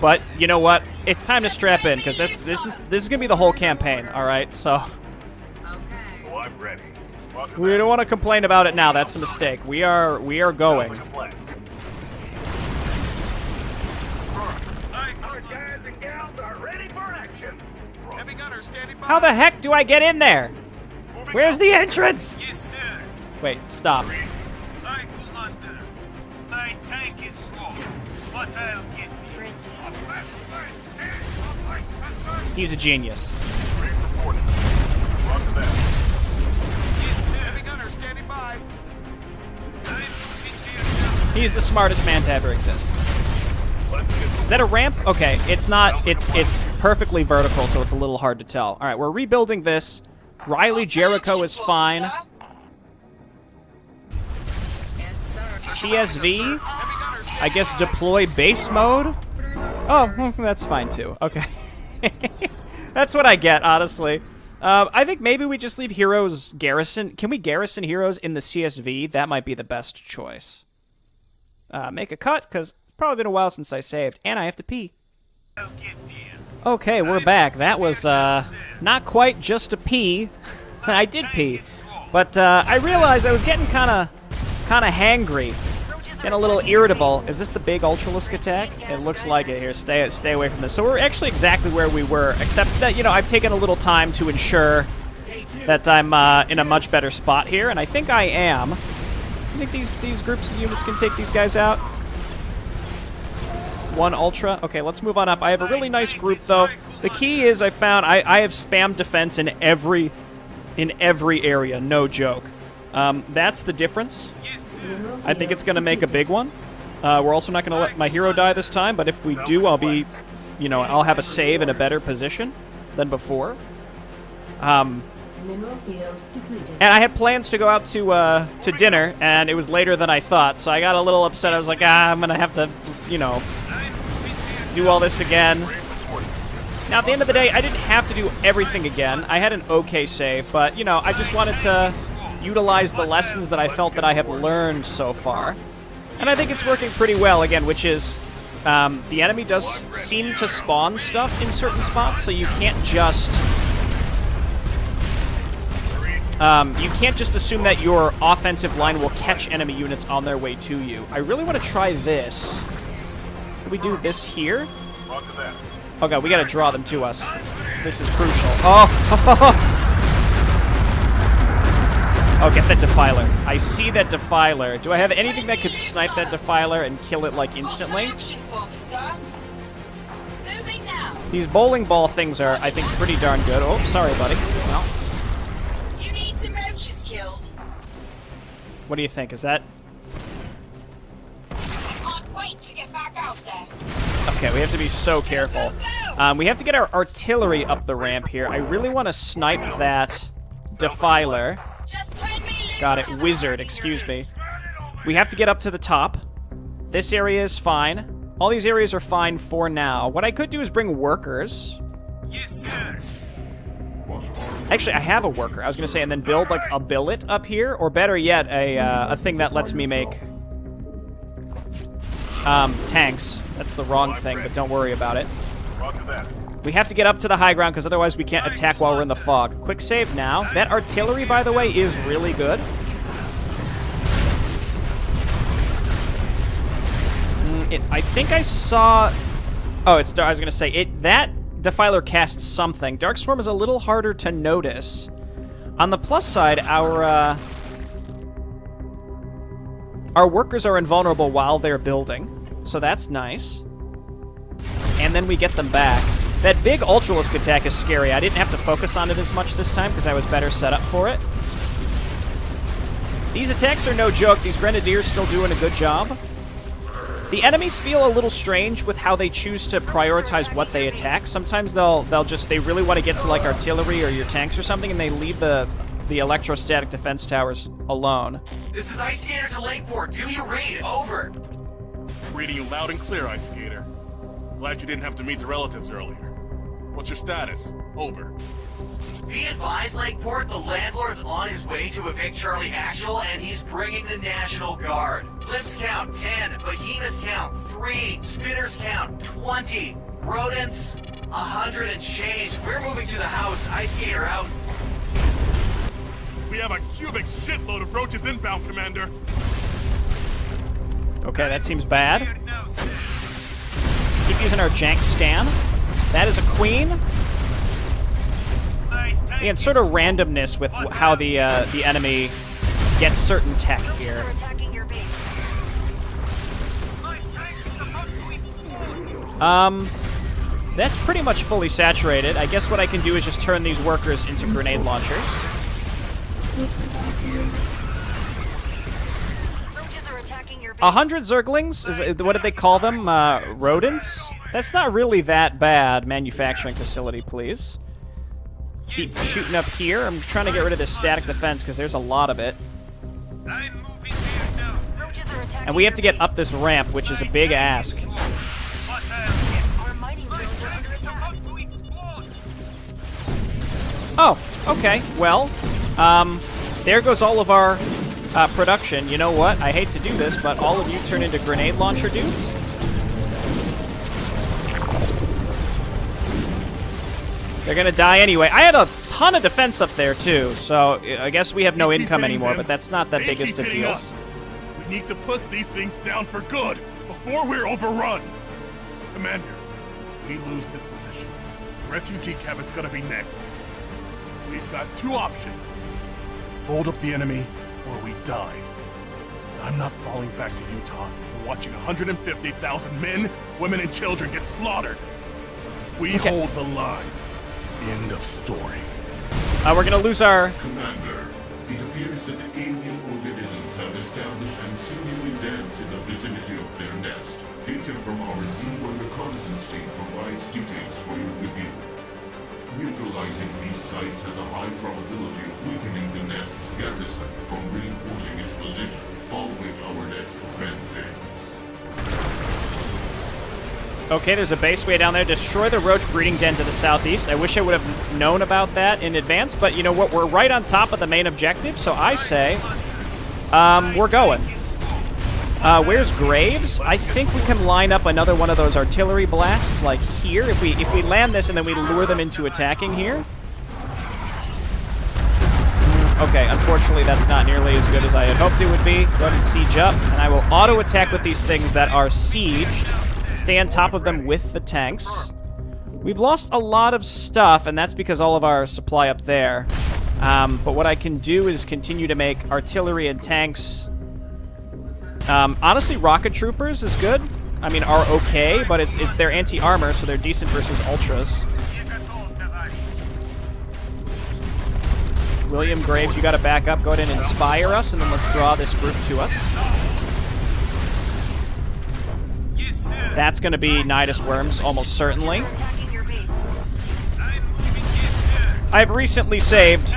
but you know what? It's time to strap in, because this is gonna be the whole campaign. All right, so I'm ready. we don't want to complain about it now. That's a mistake. We are going. Guys and gals are ready for action. Heavy gunner standing by. How the heck do I get in there? Where's the entrance? Yes, sir. Wait, stop. I commander. My tank is slow, but I'll get there. He's a genius. Yes, sir. Heavy gunner standing by. He's the smartest man to ever exist. Is that a ramp? Okay, it's not. It's perfectly vertical, so it's a little hard to tell. All right, we're rebuilding this. Riley Jericho is fine. CSV, I guess deploy base mode. Oh, that's fine too. Okay. That's what I get, honestly. I think maybe we just leave heroes garrison. Can we garrison heroes in the CSV? That might be the best choice. Make a cut, because it's probably been a while since I saved, and I have to pee. Okay, we're back. That was not quite just a pee. I did pee. But I realized I was getting kind kind of hangry. Getting a little irritable. Is this the big Ultralisk attack? It looks like it here. Stay away from this. So we're actually exactly where we were, except that, you know, I've taken a little time to ensure that I'm in a much better spot here, and I think I am. I think these groups of units can take these guys out. One Ultra. Okay, let's move on up. I have a really nice group, though. The key is I found I have spammed defense in every area. No joke. That's the difference. I think it's going to make a big one. We're also not going to let my hero die this time, but if we do, I'll be, you know, I'll have a save in a better position than before. Mineral field depleted. And I had plans to go out to dinner, and it was later than I thought, so I got a little upset. I was like, I'm going to have to, you know, do all this again. Now, at the end of the day, I didn't have to do everything again. I had an okay save, but, you know, I just wanted to utilize the lessons that I felt that I have learned so far. And I think it's working pretty well, again, which is the enemy does seem to spawn stuff in certain spots, so you can't just assume that your offensive line will catch enemy units on their way to you. I really want to try this. Can we do this here? Oh god, we gotta draw them to us. This is crucial. Oh! Oh, get that Defiler. I see that Defiler. Do I have anything that could snipe that Defiler and kill it, like, instantly? These bowling ball things are, I think, pretty darn good. Oh, sorry, buddy. Well. You need some roaches killed. What do you think? Is that... I can't wait to get back out there. Okay, we have to be so careful. We have to get our artillery up the ramp here. I really want to snipe that Defiler. Got it. Wizard, excuse me. We have to get up to the top. This area is fine. All these areas are fine for now. What I could do is bring workers. Yes, sir. Actually, I have a worker. I was going to say, and then build, like, a billet up here. Or better yet, a thing that lets me make tanks. That's the wrong thing, but don't worry about it. We have to get up to the high ground, because otherwise we can't attack while we're in the fog. Quick save now. That artillery, by the way, is really good. I think I saw... Oh, it's... I was going to say, that Defiler casts something. Darkstorm is a little harder to notice. On the plus side, our workers are invulnerable while they're building. So that's nice. And then we get them back. That big Ultralisk attack is scary. I didn't have to focus on it as much this time because I was better set up for it. These attacks are no joke. These Grenadiers still doing a good job. The enemies feel a little strange with how they choose to prioritize what they attack. Sometimes they really want to get to, like, artillery or your tanks or something, and they leave the electrostatic defense towers alone. This is Ice Skater to Lakeport. Do you read? Over. Reading you loud and clear, Ice Skater. Glad you didn't have to meet the relatives earlier. What's your status? Over. Be advised, Lakeport, the landlord's on his way to evict Charlie Actual, and he's bringing the National Guard. Blips count 10, behemoths count 3, spinners count 20, rodents 100 and change. We're moving to the house. Ice Skater out. We have a cubic shitload of roaches inbound, Commander. Okay, that seems bad. Keep using our jank scan. That is a queen. Again, sort of randomness with how the enemy gets certain tech here. That's pretty much fully saturated. I guess what I can do is just turn these workers into grenade launchers. 100 Zerglings? What did they call them? Rodents? That's not really that bad. Manufacturing facility, please. Keep shooting up here. I'm trying to get rid of this static defense because there's a lot of it. And we have to get up this ramp, which is a big ask. Oh, okay. Well, there goes all of our production. You know what? I hate to do this, but all of you turn into grenade launcher dudes. They're gonna die anyway. I had a ton of defense up there, too, so I guess we have no income anymore, but that's not the biggest of deals. need to put these things down for good before we're overrun. Commander, if we lose this position, refugee camp is gonna be next. We've got two options. Fold up the enemy, or we die. I'm not falling back to Utah and watching 150,000 men, women, and children get slaughtered. We hold the line. End of story. We're gonna lose our... Commander, it appears that the alien organisms have established and seemingly danced in the vicinity of their nest. Data from our Z1 reconnaissance team provides details for your review. Neutralizing these sites has a high probability of weakening the nest's garrison from reinforcing its position following our next offensive. Okay, there's a base way down there. Destroy the roach breeding den to the southeast. I wish I would have known about that in advance, but you know what? We're right on top of the main objective, so I say we're going. Where's Graves? I think we can line up another one of those artillery blasts, like here. If we land this and then we lure them into attacking here. Okay, unfortunately that's not nearly as good as I had hoped it would be. Go ahead and siege up, and I will auto-attack with these things that are sieged. Stay on top of them with the tanks. We've lost a lot of stuff, and that's because all of our supply up there. But what I can do is continue to make artillery and tanks. Honestly, rocket troopers is good. I mean, are okay, but they're anti-armor, so they're decent versus ultras. William Graves, you got to back up. Go ahead and inspire us, and then let's draw this group to us. That's going to be Nidus Worms, almost certainly. I've recently saved,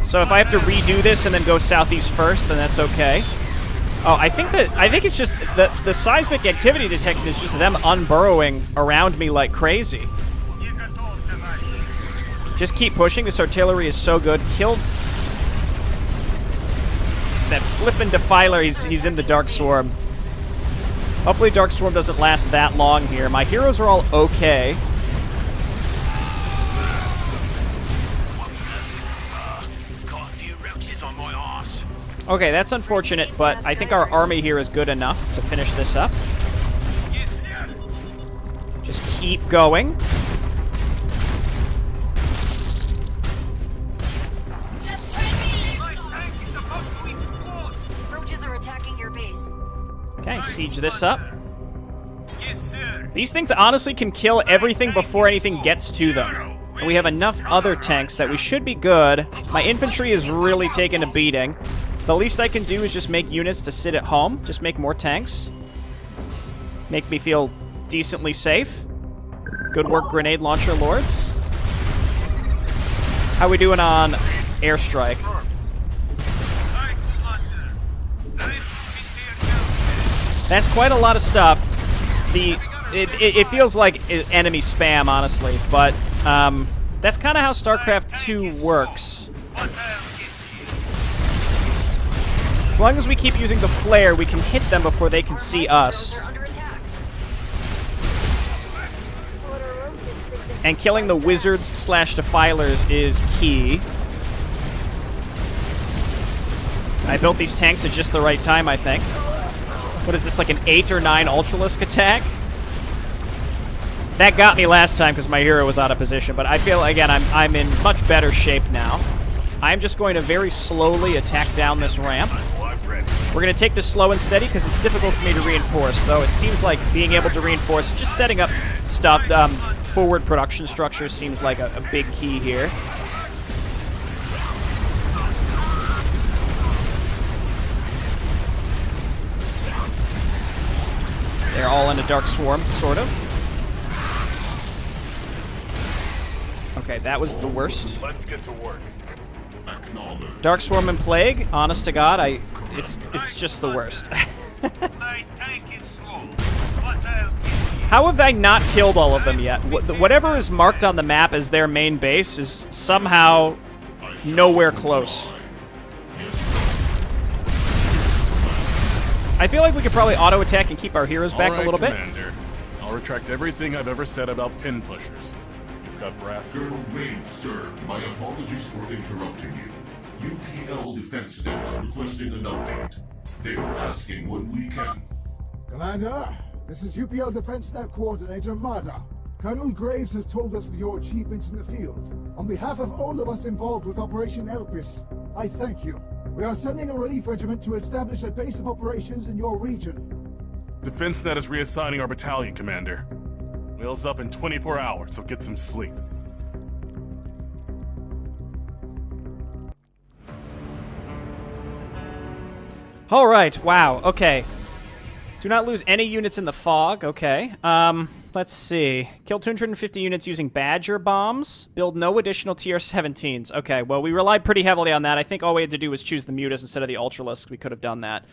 so if I have to redo this and then go southeast first, then that's okay. Oh, I think it's just the seismic activity detected is just them unburrowing around me like crazy. Just keep pushing. This artillery is so good. Killed that flippin' Defiler. He's in the Dark Swarm. Hopefully Dark Swarm doesn't last that long here. My heroes are all okay. Got a few roaches on my arse. Okay, that's unfortunate, but I think our army here is good enough to finish this up. Yes, sir. Just keep going. Just turn me My tank is about to explode. Roaches are attacking your base. Okay, siege this up. Yes, sir. These things honestly can kill everything before anything gets to them. And we have enough other tanks that we should be good. My infantry is really taking a beating. The least I can do is just make units to sit at home. Just make more tanks. Make me feel decently safe. Good work, grenade launcher lords. How we doing on airstrike? That's quite a lot of stuff. It feels like enemy spam, honestly, but that's kind of how StarCraft 2 works. As long as we keep using the flare, we can hit them before they can see us. And killing the wizards / defilers is key. I built these tanks at just the right time, I think. What is this, like an 8 or 9 Ultralisk attack? That got me last time because my hero was out of position, but I feel, again, I'm in much better shape now. I'm just going to very slowly attack down this ramp. We're going to take this slow and steady because it's difficult for me to reinforce, though it seems like being able to reinforce, just setting up stuff, forward production structure seems like a big key here. They're all in a Dark Swarm, sort of. Okay, that was the worst. Let's get to work. Dark Swarm and Plague, honest to God, it's just the worst. My tank is slow, but I'll get you. How have I not killed all of them yet? Whatever is marked on the map as their main base is somehow nowhere close. I feel like we could probably auto-attack and keep our heroes back a little bit. Commander. I'll retract everything I've ever said about pin pushers. You've got brass. Colonel Wade, sir, my apologies for interrupting you. UPL Defense Net is requesting an update. They're asking when we can. Commander, this is UPL Defense Net Coordinator Mada. Colonel Graves has told us of your achievements in the field. On behalf of all of us involved with Operation Elpis, I thank you. We are sending a relief regiment to establish a base of operations in your region. DefenseNet is reassigning our battalion, Commander. Wheel's up in 24 hours, so get some sleep. All right, wow, okay. Do not lose any units in the fog, okay. Let's see. Kill 250 units using Badger bombs. Build no additional TR-17s. Okay, well, we relied pretty heavily on that. I think all we had to do was choose the Mutas instead of the Ultralisks. We could have done that.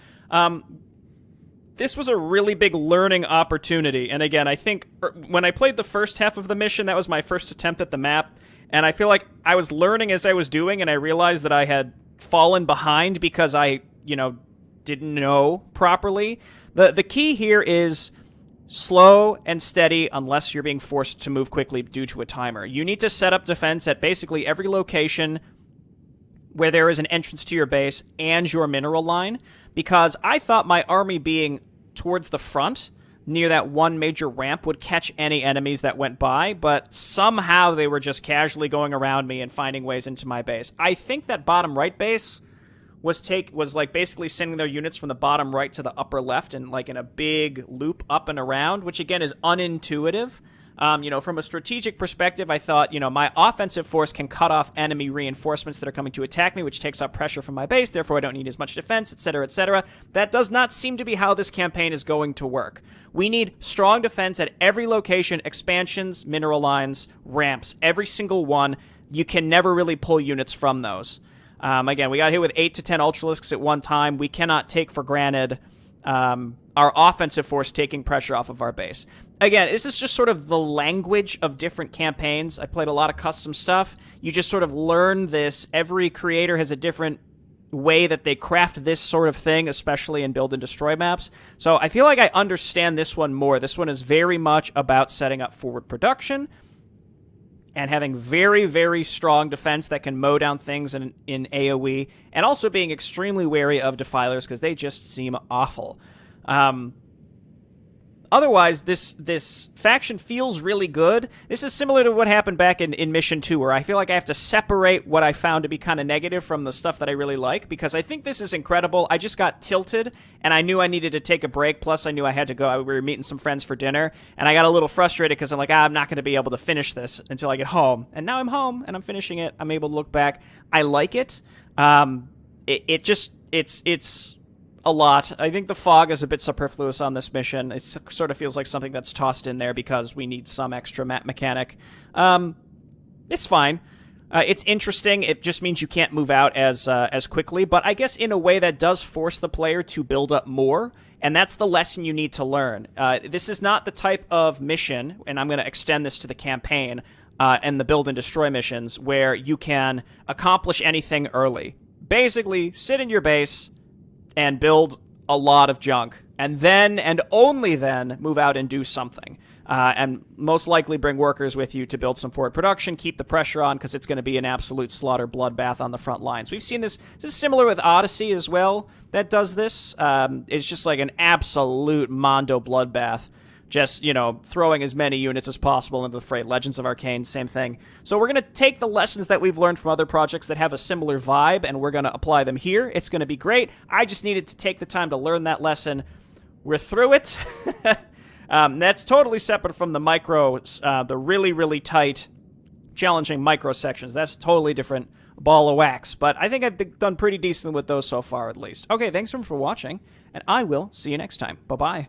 This was a really big learning opportunity. And again, I think when I played the first half of the mission, that was my first attempt at the map. And I feel like I was learning as I was doing, and I realized that I had fallen behind because I, didn't know properly. The key here is slow and steady unless you're being forced to move quickly due to a timer. You need to set up defense at basically every location where there is an entrance to your base and your mineral line, because I thought my army being towards the front near that one major ramp would catch any enemies that went by, but somehow they were just casually going around me and finding ways into my base. I think that bottom right base was like basically sending their units from the bottom right to the upper left and like in a big loop up and around, which again is unintuitive. From a strategic perspective, I thought, my offensive force can cut off enemy reinforcements that are coming to attack me, which takes up pressure from my base, therefore I don't need as much defense, etc., etc. That does not seem to be how this campaign is going to work. We need strong defense at every location, expansions, mineral lines, ramps, every single one. You can never really pull units from those. Again, we got hit with 8 to 10 Ultralisks at one time. We cannot take for granted our offensive force taking pressure off of our base. Again, this is just sort of the language of different campaigns. I played a lot of custom stuff. You just sort of learn this. Every creator has a different way that they craft this sort of thing, especially in build and destroy maps. So I feel like I understand this one more. This one is very much about setting up forward production and having very, very strong defense that can mow down things in AoE, and also being extremely wary of defilers because they just seem awful. Otherwise, this faction feels really good. This is similar to what happened back in Mission 2, where I feel like I have to separate what I found to be kind of negative from the stuff that I really like, because I think this is incredible. I just got tilted, and I knew I needed to take a break, plus I knew I had to go. We were meeting some friends for dinner, and I got a little frustrated because I'm like, I'm not going to be able to finish this until I get home. And now I'm home, and I'm finishing it. I'm able to look back. I like it. It's a lot. I think the fog is a bit superfluous on this mission. It sort of feels like something that's tossed in there because we need some extra map mechanic. It's fine. It's interesting. It just means you can't move out as quickly, but I guess in a way that does force the player to build up more, and that's the lesson you need to learn. This is not the type of mission, and I'm going to extend this to the campaign and the build and destroy missions, where you can accomplish anything early. Basically, sit in your base and build a lot of junk, and then, and only then, move out and do something. And most likely bring workers with you to build some forward production, keep the pressure on, because it's going to be an absolute slaughter bloodbath on the front lines. We've seen this. This is similar with Odyssey as well, that does this. It's just like an absolute Mondo bloodbath. Just, throwing as many units as possible into the fray. Legends of Arcane, same thing. So we're going to take the lessons that we've learned from other projects that have a similar vibe, and we're going to apply them here. It's going to be great. I just needed to take the time to learn that lesson. We're through it. That's totally separate from the micros, the really, really tight, challenging micro sections. That's a totally different ball of wax. But I think I've done pretty decent with those so far, at least. Okay, thanks for watching, and I will see you next time. Bye-bye.